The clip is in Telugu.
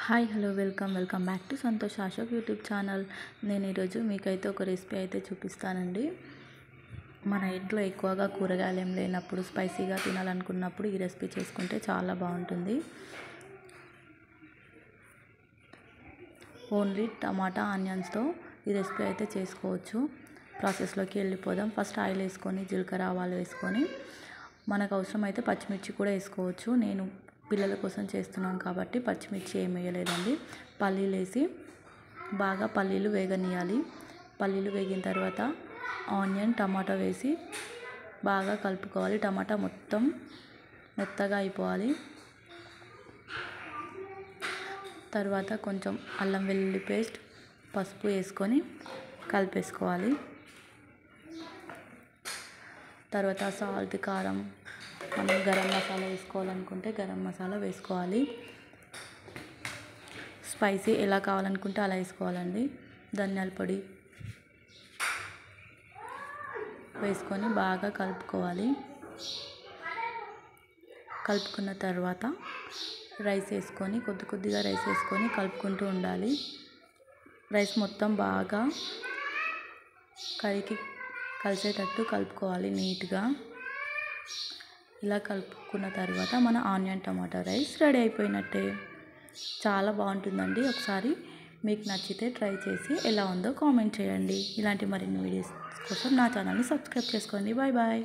Hi hello welcome back to Santosh Ashok YouTube channel. నేను ఈరోజు మీకైతే ఒక రెసిపీ అయితే చూపిస్తానండి. మన ఇంట్లో ఎక్కువగా కూరగాయలు ఏం లేనప్పుడు స్పైసీగా తినాలనుకున్నప్పుడు ఈ రెసిపీ చేసుకుంటే చాలా బాగుంటుంది. ఓన్లీ టమాటా ఆనియన్స్తో ఈ రెసిపీ అయితే చేసుకోవచ్చు. ప్రాసెస్లోకి వెళ్ళిపోదాం. ఫస్ట్ ఆయిల్ వేసుకొని జీలకర్ర ఆవాలు వేసుకొని మనకు అవసరమైతే పచ్చిమిర్చి కూడా వేసుకోవచ్చు. నేను పిల్లల కోసం చేస్తున్నాను కాబట్టి పచ్చిమిర్చి ఏం వేయలేదండి. పల్లీలు వేసి బాగా పల్లీలు వేగనియాలి. పల్లీలు వేగిన తర్వాత ఆనియన్ టమాటా వేసి బాగా కలుపుకోవాలి. టమాటా మొత్తం మెత్తగా అయిపోవాలి. తర్వాత కొంచెం అల్లం వెల్లుల్లి పేస్ట్, పసుపు వేసుకొని కలిపేసుకోవాలి. తర్వాత సాల్ట్, కారం, మనం గరం మసాలా వేసుకోవాలనుకుంటే గరం మసాలా వేసుకోవాలి. స్పైసీ ఎలా కావాలనుకుంటే అలా వేసుకోవాలండి. ధనియాల పొడి వేసుకొని బాగా కలుపుకోవాలి. కలుపుకున్న తర్వాత రైస్ వేసుకొని కొద్దిగా రైస్ వేసుకొని కలుపుకుంటూ ఉండాలి. రైస్ మొత్తం బాగా కర్రీకి కలిసేటట్టు కలుపుకోవాలి నీట్గా. ఇలా కలుపుకున్న తర్వాత మన ఆనియన్ టమాటా రైస్ రెడీ అయిపోయినట్టే. చాలా బాగుంటుందండి. ఒకసారి మీకు నచ్చితే ట్రై చేసి ఎలా ఉందో కామెంట్ చేయండి. ఇలాంటి మరిన్ని వీడియోస్ కోసం నా ఛానల్ని సబ్స్క్రైబ్ చేసుకోండి. Bye bye.